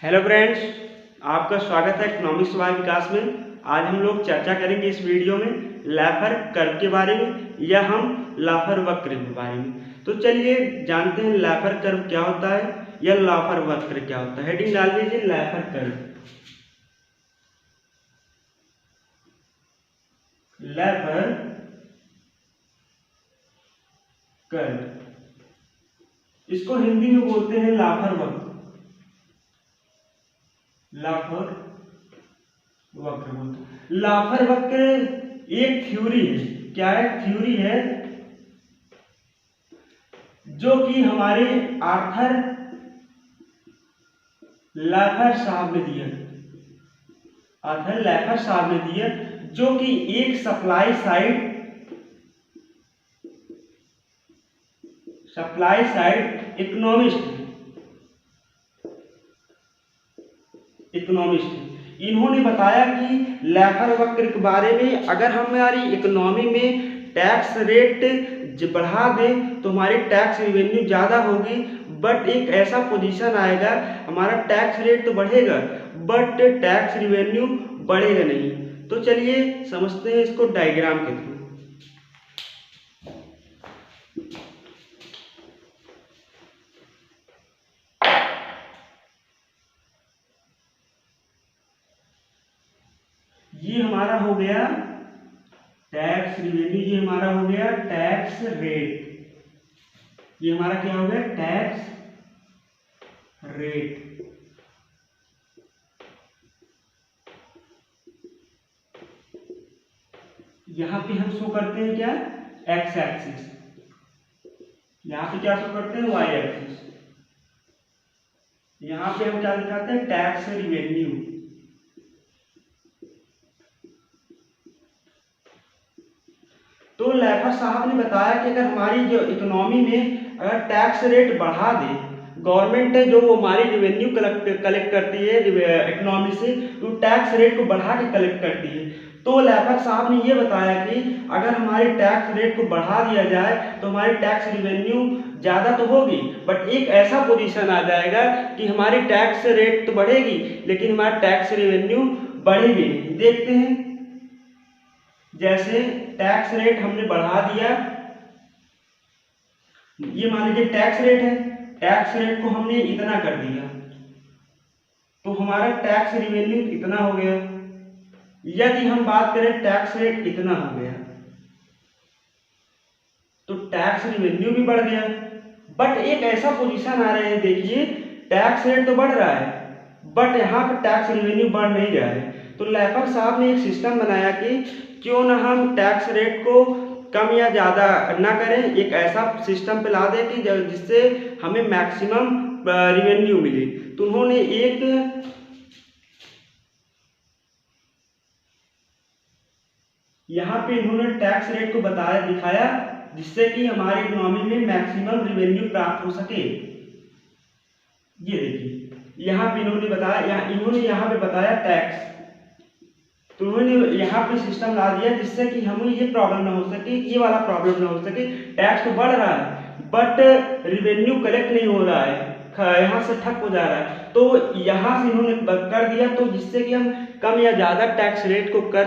Hello friends, आपका स्वागत है इकोनॉमिक्स स्वास्थ्य विकास में। आज हम लोग चर्चा करेंगे इस वीडियो में लाफर कर्व के बारे में या हम लाफर वक्र के बारे में। तो चलिए जानते हैं लाफर कर्व क्या होता है या लाफर वक्र क्या होता है। हेडिंग डाल दीजिए लाफर कर्व। लाफर कर्व, इसको हिंदी में बोलते हैं लाफर वक्र। लाफर वक्र बोलते हैं। लाफर वक्र एक थ्योरी है। क्या है? थ्योरी है जो कि हमारे आर्थर लाफर साहब ने दिया। आर्थर लाफर साहब ने दिया, जो कि एक सप्लाई साइड इकोनॉमिस्ट। इन्होंने बताया कि लाफर वक्र के बारे में अगर हमारी इकोनॉमी में टैक्स रेट बढ़ा दें तो हमारी टैक्स रेवेन्यू ज़्यादा होगी, बट एक ऐसा पोजीशन आएगा हमारा टैक्स रेट तो बढ़ेगा बट टैक्स रेवेन्यू बढ़ेगा नहीं। तो चलिए समझते हैं इसको डायग्राम के थ्रू। ये हमारा हो गया टैक्स रेवेन्यू, ये हमारा हो गया टैक्स रेट, ये हमारा क्या हो गया टैक्स रेट। यहां पे हम शो करते हैं क्या? X axis. यहां पे क्या शो करते हैं? Y axis. यहां पे हम क्या दिखाते हैं? Tax revenue. तो लाफर साहब ने बताया कि अगर हमारी जो इकोनॉमी में अगर टैक्स रेट बढ़ा दे, गवर्नमेंट जो हमारी रेवेन्यू कलेक्ट करती है इकोनॉमी से, तो टैक्स रेट को बढ़ा के कलेक्ट करती है। तो लाफर साहब ने ये बताया कि अगर हमारी टैक्स रेट को बढ़ा दिया जाए तो हमारी टैक्स रेवेन्यू ज़्यादा तो होगी, बट एक ऐसा पोजीशन आ जाएगा कि हमारी टैक्स रेट तो बढ़ेगी लेकिन हमारा टैक्स रेवेन्यू बढ़ेगी नहीं। देखते हैं, जैसे टैक्स रेट हमने बढ़ा दिया, ये मान लीजिए टैक्स रेट है, टैक्स रेट को हमने इतना कर दिया तो हमारा टैक्स रेवेन्यू इतना हो गया। यदि हम बात करें टैक्स रेट इतना हो गया तो टैक्स रेवेन्यू भी बढ़ गया, बट एक ऐसा पोजीशन आ रहा है, देखिए टैक्स रेट तो बढ़ रहा है बट यहाँ पर टैक्स रेवेन्यू बढ़ नहीं रहा है। तो लाफर साहब ने एक सिस्टम बनाया कि क्यों ना हम टैक्स रेट को कम या ज़्यादा ना करें, एक ऐसा सिस्टम पे ला दें कि जिससे हमें मैक्सिमम रेवेन्यू मिले। तो उन्होंने यहाँ पे इन्होंने टैक्स रेट को दिखाया जिससे कि हमारी इकोनॉमी में मैक्सिमम रेवेन्यू प्राप्त हो सके। ये देखिए यहाँ पे इन्होंने बताया, इन्होंने यहाँ पे बताया टैक्स, तो उन्होंने यहाँ पे सिस्टम ला दिया जिससे कि हमें ये प्रॉब्लम ना हो सके, ये वाला प्रॉब्लम ना हो सके। टैक्स तो बढ़ रहा है बट रेवेन्यू कलेक्ट नहीं हो रहा है, यहाँ से ठप हो जा रहा है। तो यहाँ से इन्होंने कर दिया तो जिससे कि हम कम या ज़्यादा टैक्स रेट को कर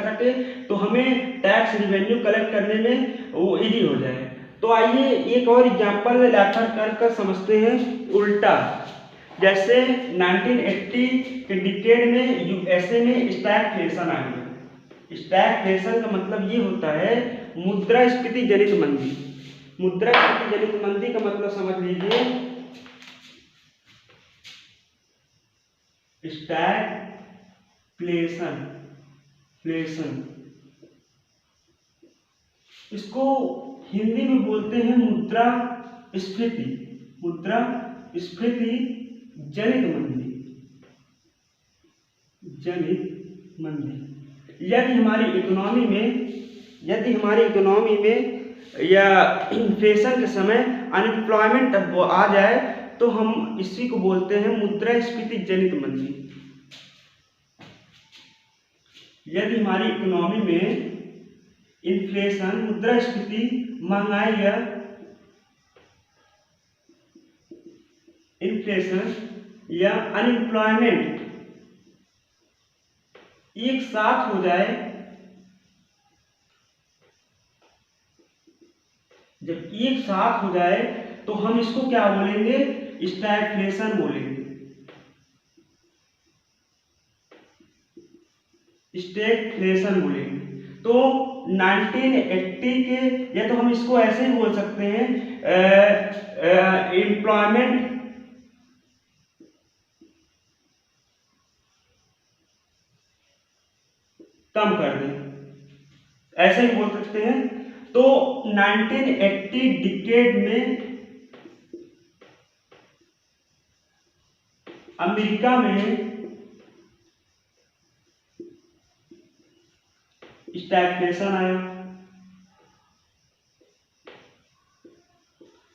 सके तो हमें टैक्स रेवेन्यू कलेक्ट करने में वो इजी हो जाए। तो आइए एक और एग्जाम्पल लाफर कर समझते हैं उल्टा। जैसे 1980 के डिकेड में यूएसए में स्टैगफ्लेशन आ गया। स्टैगफ्लेशन का मतलब ये होता है मुद्रास्फीति जनित मंदी। मुद्रास्फीति जनित मंदी का मतलब समझ लीजिए, स्टैगफ्लेशन, इसको हिंदी में बोलते हैं मुद्रास्फीति जनित मंदी। यदि हमारी इकोनॉमी में या इन्फ्लेशन के समय अनएम्प्लॉयमेंट आ जाए तो हम इसी को बोलते हैं मुद्रास्फीति जनित मंदी। यदि हमारी इकोनॉमी में इन्फ्लेशन, मुद्रास्फीति, महंगाई या इन्फ्लेशन या अनएम्प्लॉयमेंट एक साथ हो जाए, जब एक साथ हो जाए तो हम इसको क्या बोलेंगे, स्टैगफ्लेशन बोलेंगे, स्टैगफ्लेशन बोलेंगे। तो 1980 के, या तो हम इसको ऐसे ही बोल सकते हैं, एम्प्लॉयमेंट कम कर दें, ऐसे ही बोल सकते हैं। तो 1980 डिकेड में अमेरिका में स्टैगफ्लेशन आया।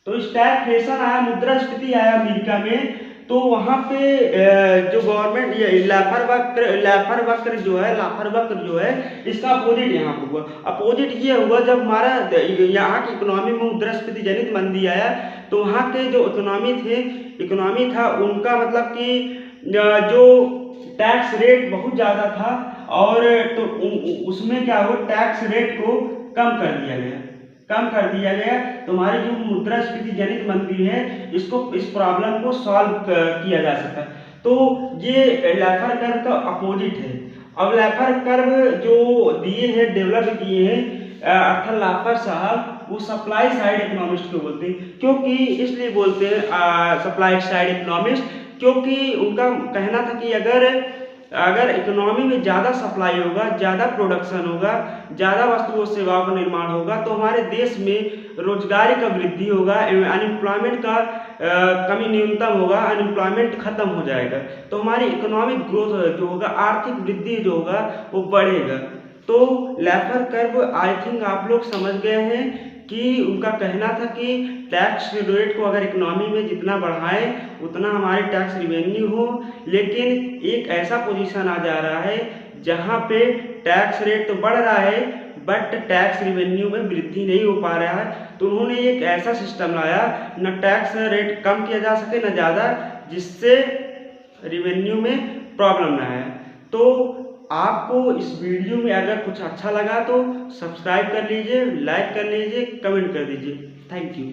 तो स्टैगफ्लेशन आया, मुद्रास्फीति आया अमेरिका में। तो वहां पे जो गवर्नमेंट, ये लाफर वक्र जो है इसका अपोजिट यहाँ पे हुआ। अपोजिट ये हुआ जब हमारा यहाँ की इकोनॉमी में मुद्रास्फीति जनित मंदी आया, तो वहाँ के जो इकोनॉमी था उनका मतलब कि जो टैक्स रेट बहुत ज़्यादा था, और तो उसमें क्या हुआ, टैक्स रेट को कम कर दिया गया। तो हमारी जो मुद्रास्फीति जनित मंदी है, इस प्रॉब्लम को सॉल्व किया जा सकता है। तो ये लैफर कर्व का अपोजिट है। अब लैफर कर्व जो दिए हैं, डेवलप किए हैं अर्थर लैफर साहब, वो सप्लाई साइड इकोनॉमिस्ट को बोलते हैं। क्योंकि इसलिए बोलते हैं सप्लाई साइड इकोनॉमिस्ट, क्योंकि उनका कहना था कि अगर इकोनॉमी में ज़्यादा सप्लाई होगा, ज़्यादा प्रोडक्शन होगा, ज़्यादा वस्तुओं सेवाओं का निर्माण होगा, तो हमारे देश में रोजगारी का वृद्धि होगा, अनएम्प्लॉयमेंट का कमी न्यूनतम होगा, अनएम्प्लॉयमेंट खत्म हो जाएगा, तो हमारी इकोनॉमिक ग्रोथ जो होगा, आर्थिक वृद्धि जो होगा वो बढ़ेगा। तो लैफर कर्व आई थिंक आप लोग समझ गए हैं कि उनका कहना था कि टैक्स रेट को अगर इकोनॉमी में जितना बढ़ाएं उतना हमारे टैक्स रिवेन्यू हो, लेकिन एक ऐसा पोजीशन आ जा रहा है जहां पे टैक्स रेट तो बढ़ रहा है बट टैक्स रिवेन्यू में वृद्धि नहीं हो पा रहा है। तो उन्होंने एक ऐसा सिस्टम लाया, न टैक्स रेट कम किया जा सके न ज़्यादा, जिससे रिवेन्यू में प्रॉब्लम ना आए। तो आपको इस वीडियो में अगर कुछ अच्छा लगा तो सब्सक्राइब कर लीजिए, लाइक कर लीजिए, कमेंट कर दीजिए। Thank you.